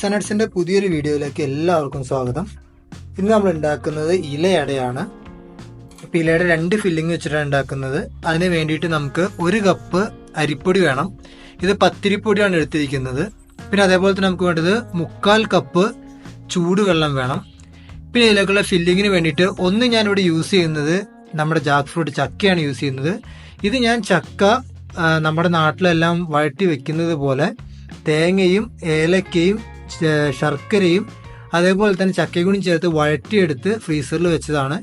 Tips and നട്സിന്റെ പുതിയൊരു വീഡിയോയിലേക്ക് എല്ലാവർക്കും സ്വാഗതം. ഇന്ന് നമ്മൾ ഉണ്ടാക്കുന്നത് ഇലയടയാണ്. അപ്പോൾ ഇലയുടെ 2 ഫില്ലിംഗ് വെച്ചിട്ടാണ് ഉണ്ടാക്കുന്നത്. അതിന് വേണ്ടിയിട്ട് നമുക്ക് 1 കപ്പ് അരിപ്പൊടി വേണം. ഇത് പത്തിരിപ്പൊടിയാണ് എടുത്തിരിക്കുന്നത്. പിന്നെ അതേപോലെ തന്നെ നമുക്ക് വേണ്ടത് 3/4 കപ്പ് ചൂടുവെള്ളം വേണം. പിന്നെ ഇതിലേക്കുള്ള ഫില്ലിങ്ങിന് വേണ്ടിയിട്ട് ഞാനിവിടെ യൂസ് ചെയ്യുന്നത് നമ്മുടെ ജാക്ക് ഫ്രൂട്ട് ചക്കയാണ് യൂസ് ചെയ്യുന്നത്. ഇത് ഞാൻ ചക്ക നമ്മുടെ നാട്ടിലെല്ലാം വഴറ്റി വെക്കുന്നത് പോലെ തേങ്ങയും ഏലക്കയും ശർക്കരയും അതേപോലെ തന്നെ ചക്കയും കൂടി ചേർത്ത് വഴറ്റിയെടുത്ത് ഫ്രീസറിൽ വെച്ചതാണ്.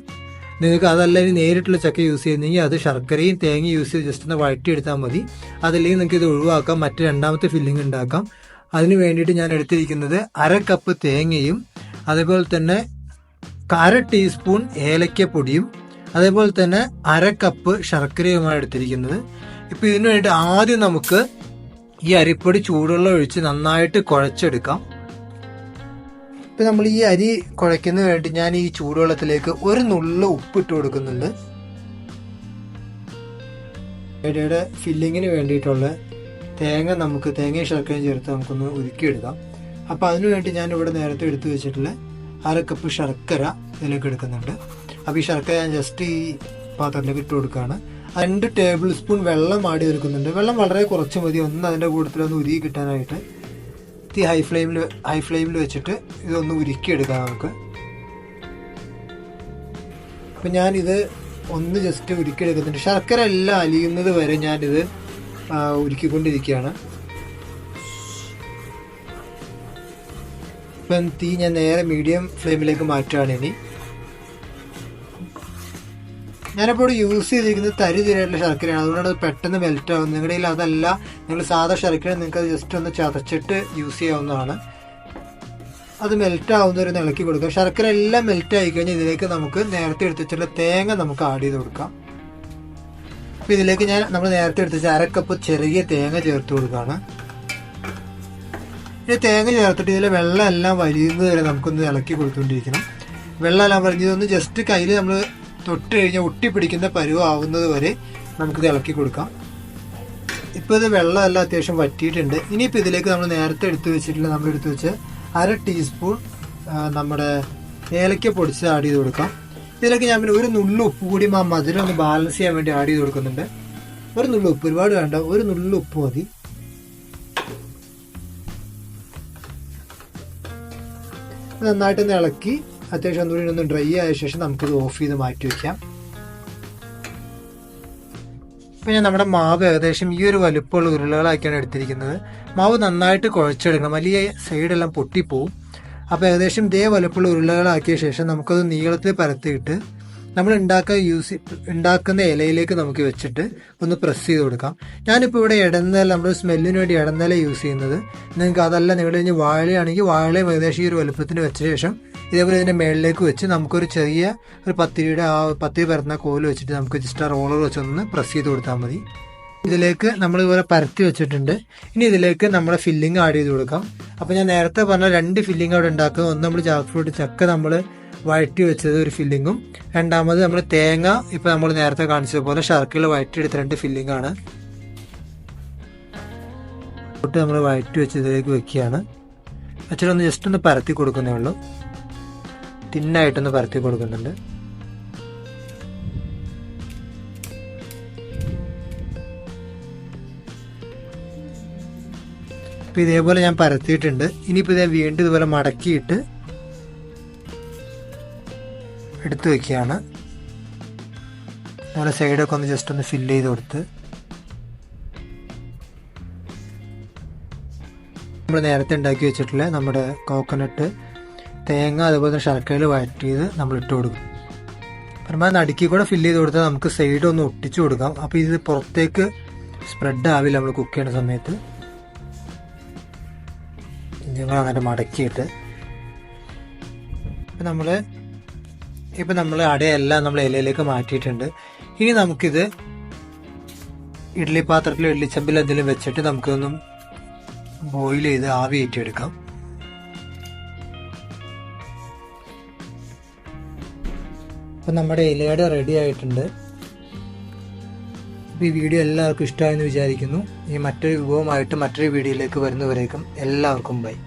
നിങ്ങൾക്ക് അതല്ല ഇനി നേരിട്ടുള്ള ചക്ക യൂസ് ചെയ്യുന്നെങ്കിൽ അത് ശർക്കരയും തേങ്ങയും യൂസ് ചെയ്ത് ജസ്റ്റ് ഒന്ന് വഴറ്റിയെടുത്താൽ മതി. അതല്ലെങ്കിൽ നിങ്ങൾക്ക് ഇത് ഒഴിവാക്കാം, മറ്റ് രണ്ടാമത്തെ ഫില്ലിംഗ് ഉണ്ടാക്കാം. അതിന് വേണ്ടിയിട്ട് ഞാൻ എടുത്തിരിക്കുന്നത് 1/2 കപ്പ് തേങ്ങയും അതേപോലെ തന്നെ 1/2 ടീസ്പൂൺ ഏലക്കപ്പൊടിയും അതേപോലെ തന്നെ 1/2 കപ്പ് ശർക്കരയുമാണ് എടുത്തിരിക്കുന്നത്. ഇപ്പം ഇതിനു വേണ്ടിയിട്ട് ആദ്യം നമുക്ക് ഈ അരിപ്പൊടി ചൂടുവെള്ളം ഒഴിച്ച് നന്നായിട്ട് കുഴച്ചെടുക്കാം. ഇപ്പം നമ്മൾ ഈ അരി കുഴയ്ക്കുന്നതിന് വേണ്ടി ഞാൻ ഈ ചൂടുവെള്ളത്തിലേക്ക് 1 നുള്ള ഉപ്പിട്ട് കൊടുക്കുന്നുണ്ട്. ഇടയുടെ ഫില്ലിങ്ങിന് വേണ്ടിയിട്ടുള്ള തേങ്ങയും ശർക്കരയും ചേർത്ത് നമുക്കൊന്ന് ഉരുക്കിയെടുക്കാം. അപ്പം അതിനു വേണ്ടി ഞാൻ ഇവിടെ നേരത്തെ എടുത്തു വെച്ചിട്ടുള്ള 1/2 കപ്പ് ശർക്കര ഇതിലേക്ക് എടുക്കുന്നുണ്ട്. അപ്പോൾ ഈ ശർക്കര ഞാൻ ജസ്റ്റ് ഈ പാത്രത്തിലേക്ക് ഇട്ട് കൊടുക്കുകയാണ്. 2 ടേബിൾ സ്പൂൺ വെള്ളം ആടി എടുക്കുന്നുണ്ട്. വെള്ളം വളരെ കുറച്ച് മതി, അതിൻ്റെ കൂട്ടത്തിലൊന്ന് ഉരുകി കിട്ടാനായിട്ട്. തീ ഹൈ ഫ്ലെയിമിൽ വെച്ചിട്ട് ഇതൊന്ന് ഉരുക്കിയെടുക്കാം നമുക്ക്. അപ്പം ഞാനിത് ജസ്റ്റ് ഉരുക്കിയെടുക്കുന്നുണ്ട്. ശർക്കര എല്ലാം അലിയുന്നത് വരെ ഞാനിത് ഉരുക്കിക്കൊണ്ടിരിക്കുകയാണ്. ഇപ്പം തീ ഞാൻ നേരെ മീഡിയം ഫ്ലെയിമിലേക്ക് മാറ്റുകയാണ്. ഇനി ഞാനിപ്പോൾ യൂസ് ചെയ്തിരിക്കുന്നത് തരിതരായിട്ടുള്ള ശർക്കരയാണ്, അതുകൊണ്ടാണ് അത് പെട്ടെന്ന് മെൽറ്റ് ആവുന്നത്. നിങ്ങളുടെ കയ്യിൽ അതല്ല, നിങ്ങൾ സാധാ ശർക്കര നിങ്ങൾക്ക് അത് ജസ്റ്റ് ഒന്ന് ചതച്ചിട്ട് യൂസ് ചെയ്യാവുന്നതാണ്. അത് മെൽറ്റ് ആവുന്നവരെ ഇളക്കി കൊടുക്കുക. ശർക്കര എല്ലാം മെൽറ്റ് ആയി കഴിഞ്ഞാൽ ഇതിലേക്ക് നമുക്ക് നേരത്തെ എടുത്ത് വെച്ചിട്ടുള്ള തേങ്ങ നമുക്ക് ആഡ് ചെയ്ത് കൊടുക്കാം. അപ്പോൾ ഇതിലേക്ക് നമ്മൾ നേരത്തെ എടുത്ത് വെച്ച 1/2 കപ്പ് ചെറിയ തേങ്ങ ചേർത്ത് കൊടുക്കുകയാണ്. ഈ തേങ്ങ ചേർത്തിട്ട് ഇതിലെ വെള്ളം എല്ലാം വലിയുന്നത് വരെ നമുക്കൊന്ന് ഇളക്കി കൊടുത്തുകൊണ്ടിരിക്കണം. വെള്ളം എല്ലാം വലിഞ്ഞതൊന്ന് ജസ്റ്റ് കയ്യിൽ നമ്മൾ തൊട്ട് കഴിഞ്ഞാൽ ഒട്ടിപ്പിടിക്കുന്ന പരുവാവുന്നത് വരെ നമുക്കിത് ഇളക്കി കൊടുക്കാം. ഇപ്പോൾ ഇത് വെള്ളമെല്ലാം അത്യാവശ്യം വറ്റിയിട്ടുണ്ട്. ഇനിയിപ്പോൾ ഇതിലേക്ക് നമ്മൾ നേരത്തെ എടുത്ത് വെച്ചിട്ടുള്ള 1/2 ടീസ്പൂൺ നമ്മുടെ ഏലക്ക പൊടിച്ച് ആഡ് ചെയ്ത് കൊടുക്കാം. ഇതിലേക്ക് ഞാൻ പിന്നെ 1 നുള്ള ഉപ്പ് കൂടി മധുരം ഒന്ന് ബാലൻസ് ചെയ്യാൻ വേണ്ടി ആഡ് ചെയ്ത് കൊടുക്കുന്നുണ്ട്. 1 നുള്ള ഉപ്പ്, ഒരുപാട് വേണ്ട, 1 നുള്ള ഉപ്പ് മതി. നന്നായിട്ടൊന്ന് ഇളക്കി അത്യാവശ്യം ഒന്നുകൂടി ഡ്രൈ ആയ ശേഷം നമുക്കിത് ഓഫ് ചെയ്ത് മാറ്റി വയ്ക്കാം. ഇപ്പം ഞാൻ നമ്മുടെ മാവ് ഏകദേശം ഈ ഒരു വലുപ്പമുള്ള ഉരുളകളാക്കിയാണ് എടുത്തിരിക്കുന്നത്. മാവ് നന്നായിട്ട് കുഴച്ചെടുക്കണം, വലിയ സൈഡെല്ലാം പൊട്ടിപ്പോവും. അപ്പോൾ ഏകദേശം ഇതേ വലുപ്പമുള്ള ഉരുളകളാക്കിയ ശേഷം നമുക്കത് നീളത്തിൽ പരത്തിയിട്ട് നമ്മൾ ഉണ്ടാക്കുന്ന ഇലയിലേക്ക് നമുക്ക് വെച്ചിട്ട് ഒന്ന് പ്രസ് ചെയ്ത് കൊടുക്കാം. ഞാനിപ്പോൾ ഇവിടെ ഇടനില, നമ്മൾ സ്മെല്ലിന് വേണ്ടി ഇടനില യൂസ് ചെയ്യുന്നത്. നിങ്ങൾക്ക് അതല്ല, നിങ്ങൾ കഴിഞ്ഞ് വാഴയാണെങ്കിൽ വാഴയും ഏകദേശം ഈ ഒരു വലുപ്പത്തിന് വെച്ച ശേഷം ഇതേപോലെ ഇതിൻ്റെ മേളിലേക്ക് വെച്ച് നമുക്കൊരു ചെറിയ ഒരു പത്തിരി പരത്തുന്ന കോല് വെച്ചിട്ട് നമുക്ക് ജസ്റ്റ് ആ റോളർ വെച്ചൊന്ന് പ്രസ് ചെയ്ത് കൊടുത്താൽ മതി. ഇതിലേക്ക് നമ്മൾ ഇതുപോലെ പരത്തി വെച്ചിട്ടുണ്ട്. ഇനി ഇതിലേക്ക് നമ്മുടെ ഫില്ലിങ് ആഡ് ചെയ്ത് കൊടുക്കാം. അപ്പോൾ ഞാൻ നേരത്തെ പറഞ്ഞ 2 ഫില്ലിങ് അവിടെ ഉണ്ടാക്കുക. ഒന്ന് നമ്മൾ ജാക്ക് ഫ്രൂട്ട് ചക്ക നമ്മൾ വഴറ്റി വെച്ചത് ഒരു ഫില്ലിങ്ങും, രണ്ടാമത് നമ്മൾ തേങ്ങ ഇപ്പോൾ നമ്മൾ നേരത്തെ കാണിച്ചതുപോലെ ശർക്കരയിൽ വഴറ്റിയെടുത്ത 2 ഫില്ലിംഗ് ആണ്. നമ്മൾ വഴറ്റി വെച്ചതിലേക്ക് വെക്കുകയാണ്. വെച്ചിട്ടൊന്ന് ജസ്റ്റ് ഒന്ന് പരത്തി കൊടുക്കുന്നേ ഉള്ളൂ. തിന്നായിട്ടൊന്ന് പരത്തി കൊടുക്കുന്നുണ്ട്. അപ്പോൾ ഇതേപോലെ ഞാൻ പരത്തിയിട്ടുണ്ട്. ഇനിയിപ്പോൾ ഇത് വീണ്ടും ഇതുപോലെ മടക്കിയിട്ട് എടുത്തു വയ്ക്കുകയാണ്. അതുപോലെ സൈഡൊക്കെ ഒന്ന് ജസ്റ്റ് ഒന്ന് ഫില്ല് ചെയ്ത് കൊടുത്ത് നമ്മൾ നേരത്തെ ഉണ്ടാക്കി വെച്ചിട്ടുള്ള നമ്മുടെ കോക്കനട്ട്, തേങ്ങ അതുപോലെ തന്നെ ശർക്കരയിൽ വഴറ്റിയത് നമ്മൾ ഇട്ട് കൊടുക്കും. പരമാവധി നടുക്കി കൂടെ ഫില്ല് ചെയ്ത് കൊടുത്താൽ നമുക്ക് സൈഡ് ഒന്ന് ഒട്ടിച്ചു കൊടുക്കാം. അപ്പോൾ ഇത് പുറത്തേക്ക് സ്പ്രെഡ് ആവില്ല നമ്മൾ കുക്ക് ചെയ്യുന്ന സമയത്ത്. ഞങ്ങൾ അങ്ങനെ മടക്കിയിട്ട് ഇപ്പം നമ്മൾ അടയെല്ലാം നമ്മൾ ഇലയിലേക്ക് മാറ്റിയിട്ടുണ്ട്. ഇനി നമുക്കിത് ഇഡ്ഡലി പാത്രത്തിലോ ഇഡ്ഡലിച്ചമ്പിലോ എന്തെങ്കിലും വെച്ചിട്ട് നമുക്കൊന്നും ബോയിൽ ചെയ്ത് ആവി കയറ്റിയെടുക്കാം. അപ്പം നമ്മുടെ ഇലയുടെ റെഡി ആയിട്ടുണ്ട്. ഈ വീഡിയോ എല്ലാവർക്കും ഇഷ്ടമായെന്ന് വിചാരിക്കുന്നു. ഈ മറ്റൊരു വിഭവമായിട്ട് മറ്റൊരു വീഡിയോയിലേക്ക് വരുന്നവരേക്കും എല്ലാവർക്കും ബൈ.